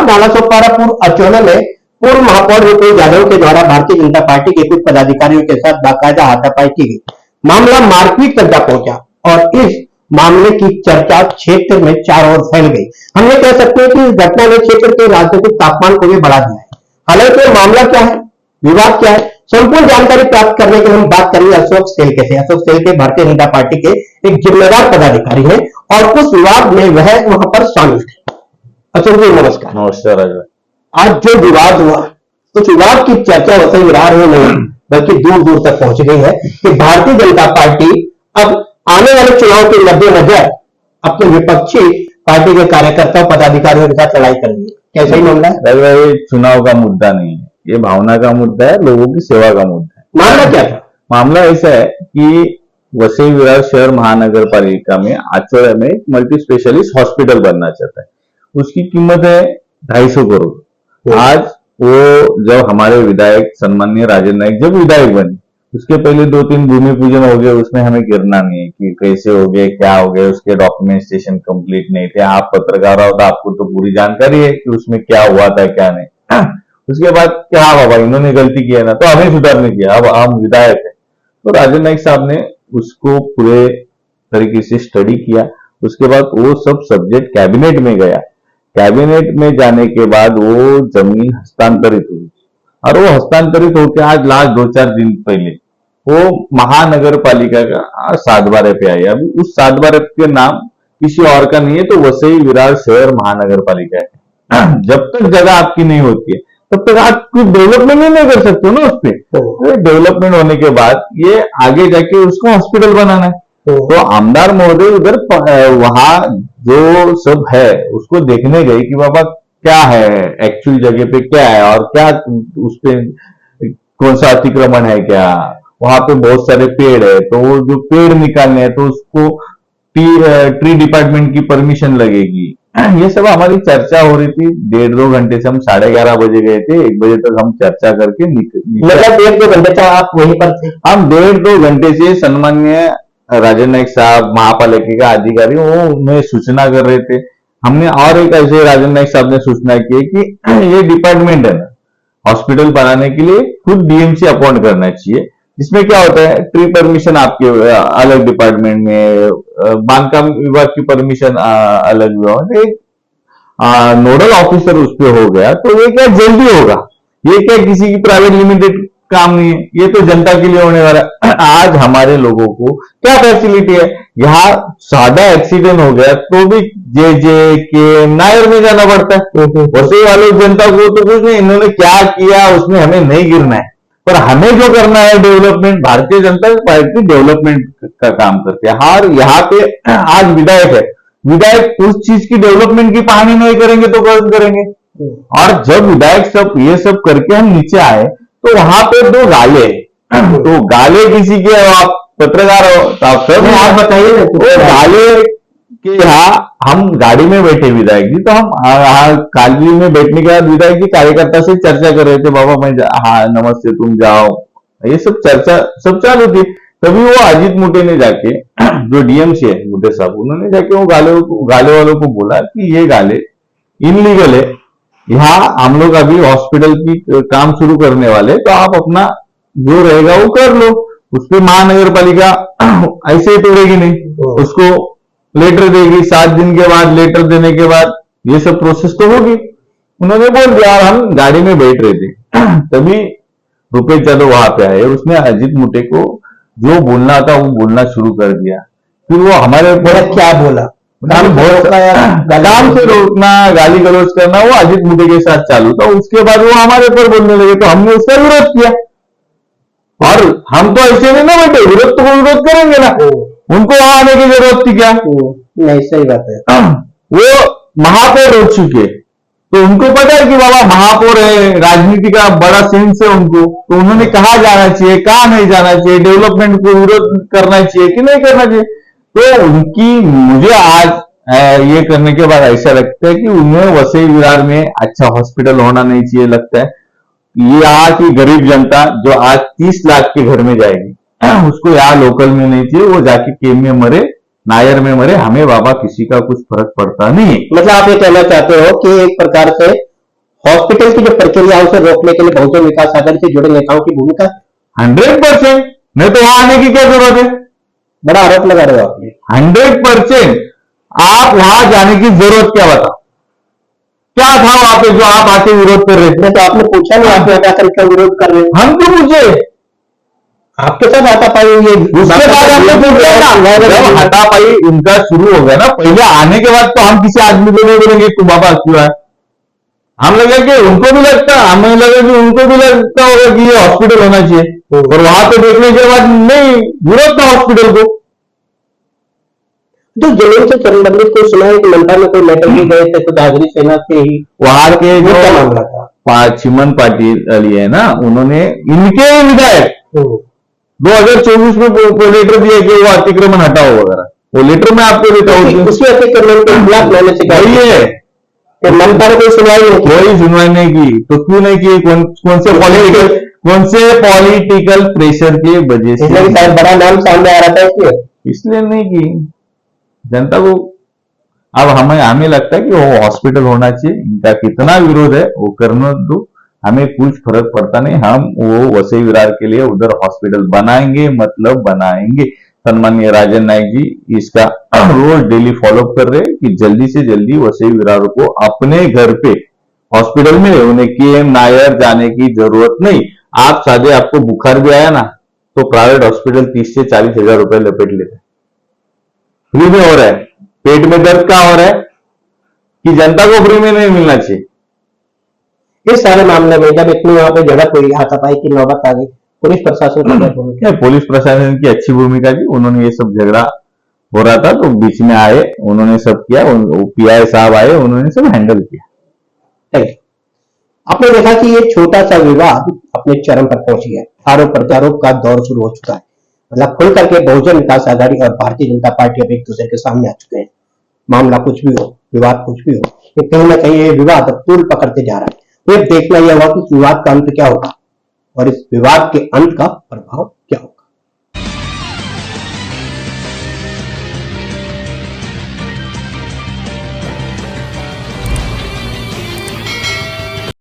नालासोपारा पूर्व अचोला में पूर्व महापौर रुपेश यादव के द्वारा भारतीय जनता पार्टी के कुछ पदाधिकारियों के साथ बाकायदा हाथापाई की गई। मामला मारपीट तक जा पहुंचा और इस मामले की चर्चा क्षेत्र में चारों ओर फैल गई। हम ये कह सकते हैं कि इस घटना ने क्षेत्र के राजनीतिक तापमान को भी बढ़ा दिया है। हालांकि मामला क्या है, विवाद क्या है, संपूर्ण जानकारी प्राप्त करने के लिए हम बात करेंगे अशोक सेलके से। अशोक सेलके भारतीय जनता पार्टी के एक जिम्मेदार पदाधिकारी हैं और उस विवाद में वह वहां पर शामिल थे। अशोक जी नमस्कार। नमस्कार। आज जो विवाद हुआ, उस विवाद की चर्चा वैसे विरार में नहीं बल्कि दूर दूर तक पहुंच गई है कि भारतीय जनता पार्टी अब आने वाले चुनाव के मद्देनजर अपने विपक्षी पार्टी के कार्यकर्ताओं पदाधिकारियों के साथ लड़ाई कर रही है। कैसा ही मामला है? ये चुनाव का मुद्दा नहीं है, ये भावना का मुद्दा है, लोगों की सेवा का मुद्दा है। मामला क्या था? मामला ऐसा है कि वसई विरार शहर महानगर पालिका में आचौड़ा में एक मल्टी स्पेशलिस्ट हॉस्पिटल बनना चाहता है। उसकी कीमत है 250 करोड़। आज वो जब हमारे विधायक सम्माननीय राजेंद्र नाइक जब विधायक बने, उसके पहले 2-3 भूमि पूजन हो गए, उसमें हमें गिरना नहीं है कि कैसे हो गए, क्या हो गए, उसके डॉक्यूमेंटेशन कंप्लीट नहीं थे। आप पत्रकार हो तो आपको तो पूरी जानकारी है कि उसमें क्या हुआ था क्या नहीं। उसके बाद क्या बाबा इन्होंने गलती किया ना, तो हमें सुधारने किया। अब हम विधायक है तो राजेंद्र नाइक साहब ने उसको पूरे तरीके से स्टडी किया। उसके बाद वो सब सब्जेक्ट कैबिनेट में गया। कैबिनेट में जाने के बाद वो जमीन हस्तांतरित हुई और वो हस्तांतरित होकर आज लास्ट 2-4 दिन पहले वो महानगर पालिका का 7/12 पे आई। अभी उस 7/12 के नाम किसी और का नहीं है, तो वसई विरार शहर महानगर पालिका है। जब तक जगह आपकी नहीं होती है तब तक आप कुछ डेवलपमेंट नहीं कर सकते हो ना। उस पर डेवलपमेंट होने के बाद ये आगे जाके उसको हॉस्पिटल बनाना है। तो आमदार महोदय उधर वहां जो सब है उसको देखने गए कि बाबा क्या है एक्चुअल जगह पे, क्या है और क्या उस पे कौन सा अतिक्रमण है, क्या वहां पे बहुत सारे पेड़ है, तो वो जो पेड़ निकालने हैं तो उसको ट्री डिपार्टमेंट की परमिशन लगेगी। ये सब हमारी चर्चा हो रही थी। 1.5-2 घंटे से हम 11:30 बजे गए थे, 1 बजे तक हम चर्चा करके मतलब 1-2 घंटे तक आप वहीं पर थे? हम 1.5-2 घंटे से सम्माननीय राजेंद्र नाइक साहब महापालिका का अधिकारी वो उन्हें सूचना कर रहे थे। हमने और एक ऐसे राजेंद्र नाइक साहब ने सूचना की कि ये डिपार्टमेंट है ना, हॉस्पिटल बनाने के लिए खुद डीएमसी अपॉइंट करना चाहिए। इसमें क्या होता है, ट्री परमिशन आपके अलग डिपार्टमेंट में, बांधकाम विभाग की परमिशन अलग विभाग, एक नोडल ऑफिसर उस पर हो गया तो ये क्या जल्दी होगा। ये क्या किसी की प्राइवेट लिमिटेड काम नहीं है, ये तो जनता के लिए होने वाला है। आज हमारे लोगों को क्या फैसिलिटी है, यहाँ सादा एक्सीडेंट हो गया तो भी जे के नायर में जाना पड़ता है। वसई वाले जनता को तो कुछ नहीं, इन्होंने क्या किया उसमें हमें नहीं गिरना है, पर हमें जो करना है development, Bharatiya Janata party development का काम करती है। और यहाँ पे आज विधायक है, विधायक उस चीज की डेवलपमेंट की कहानी नहीं करेंगे तो कौन करेंगे। और जब विधायक सब ये सब करके हम नीचे आए तो वहां पे 2 गाले, तो गाले किसी के, आप पत्रकार हो तो आप सब आप बताइए। तो गाले के यहाँ हम गाड़ी में बैठे विधायक जी, तो हम कालवी में बैठने के बाद विधायक जी कार्यकर्ता से चर्चा कर रहे थे, बाबा मैं हाँ नमस्ते तुम जाओ, ये सब चर्चा सब चालू थी। तभी वो अजीत मुटे ने जाके जो डीएमसी है मुटे साहब, उन्होंने जाके वो गाले वालों को बोला कि ये गाले इनलीगल है, यहाँ हम लोग अभी हॉस्पिटल की काम शुरू करने वाले, तो आप अपना जो रहेगा वो कर लो। उस पर महानगर पालिका ऐसे ही तोड़ेगी नहीं, उसको लेटर देगी, 7 दिन के बाद लेटर देने के बाद ये सब प्रोसेस तो होगी। उन्होंने बोल दिया और हम गाड़ी में बैठ रहे थे। तभी रुपेश यादव वहां पे आए, उसने अजीत मुटे को जो बोलना था वो बोलना शुरू कर दिया। फिर वो हमारे ऊपर क्या बोला, काम से रोकना, गाली गलौज करना, वो अजीत मुटे के साथ चालू था। उसके बाद वो हमारे ऊपर बोलने लगे तो हमने उसका विरोध किया। और हम तो ऐसे नहीं ना बैठे, विरोध तो विरोध करेंगे ना, उनको वहां आने की जरूरत थी क्या? नहीं, सही बात है। वो महापौर हो चुके तो उनको पता है कि बाबा महापौर है, राजनीति का बड़ा सेंस है उनको, तो उन्होंने कहा जाना चाहिए, कहा नहीं जाना चाहिए, डेवलपमेंट को विरोध करना चाहिए कि नहीं करना चाहिए। तो उनकी मुझे आज ये करने के बाद ऐसा लगता है कि उन्हें वसई विरार में अच्छा हॉस्पिटल होना नहीं चाहिए लगता है। ये यहाँ की गरीब जनता जो आज 30 लाख के घर में जाएगी, उसको यहाँ लोकल में नहीं चाहिए, वो जाके केम में मरे, नायर में मरे, हमें बाबा किसी का कुछ फर्क पड़ता नहीं है। मतलब आप ये कहना चाहते हो कि एक प्रकार से हॉस्पिटल की जो प्रक्रिया है उसे रोकने के लिए बहुजन विकास आघाड़ी से जुड़े नेताओं की भूमिका 100%। नहीं तो वहां आने की क्या जरूरत है? बड़ा आरोप लगा रहे हो आपने। 100%। आप वहां जाने की जरूरत क्या बताओ? क्या था वहां पे जो आप आके विरोध कर रहे थे? तो आपने पूछा नहीं, आपने हटाकर क्यों विरोध कर रहे हो? हम क्यों पूछे? आपके साथ हाथापाई हुई है, उसके बाद हमने पूछा ना, जब हाथापाई उनका शुरू हो गया ना, पहले आने के बाद तो हम किसी आदमी को नहीं बोलेंगे तू बाबा क्यों है। हम लगे कि उनको भी लगता, हमें लगे कि उनको भी लगता होगा कि ये हॉस्पिटल होना चाहिए, और वहां पे देखने के बाद नहीं विरोध था हॉस्पिटल को। जो जमीन से संबंधित कोई सुना है कि मनपा में कोई लेटर भी गए थे, तो हाजरी सेना से ही वहां के वो जो क्या मामला था? चिमन पाटिल अली है ना, उन्होंने इनके विधायक 2024 में कोई लेटर दिया कि वो अतिक्रमण हटाओ वगैरह, वो लेटर मैं आपको देता हूँ। उसी अतिक्रमण के खिलाफ मैंने से वही है, कि मनपा ने कोई सुनाई नहीं की। कोई सुनवाई नहीं की, तो क्यों नहीं की? कौन से पॉलिटिकल प्रेशर की वजह से? इसलिए शायद बड़ा नाम सामने आ रहा था इसलिए नहीं की जनता को। अब हमें लगता है कि वो हॉस्पिटल होना चाहिए, इनका कितना विरोध है वो करने दो, हमें कुछ फर्क पड़ता नहीं। हम वो वसई विरार के लिए उधर हॉस्पिटल बनाएंगे, मतलब बनाएंगे। सम्माननीय राजन नायक जी इसका रोज डेली फॉलोअप कर रहे हैं कि जल्दी से जल्दी वसई विरार को अपने घर पे हॉस्पिटल में उन्हें केएम नायर जाने की जरूरत नहीं। आप सादे आपको बुखार भी आया ना, तो प्राइवेट हॉस्पिटल 30 से 40 हजार रुपए लपेट लेते, फ्री में हो रहा है। पेट में दर्द क्या हो रहा है कि जनता को फ्री में नहीं मिलना चाहिए। इस सारे मामले में जब इतनी वहां पे झड़प हुई, हाथापाई की नौबत आ गई, पुलिस प्रशासन का क्या भूमिका? पुलिस प्रशासन की अच्छी भूमिका थी, उन्होंने ये सब झगड़ा हो रहा था तो बीच में आए, उन्होंने सब किया, पीआई साहब आए, उन्होंने सब हैंडल किया। आपने देखा कि ये छोटा सा विवाद अपने चरम पर पहुंच गया, आरोप प्रत्यारोप का दौर शुरू हो चुका है। मतलब खुल करके बहुजन विकास आघाड़ी और भारतीय जनता पार्टी अब एक दूसरे के सामने आ चुके हैं। मामला कुछ भी हो, विवाद कुछ भी हो, ये कहीं ना कहीं ये विवाद अब तूल पकड़ते जा रहा है। तो देखना यह होगा कि इस विवाद का अंत क्या होगा और इस विवाद के अंत का प्रभाव क्या होगा।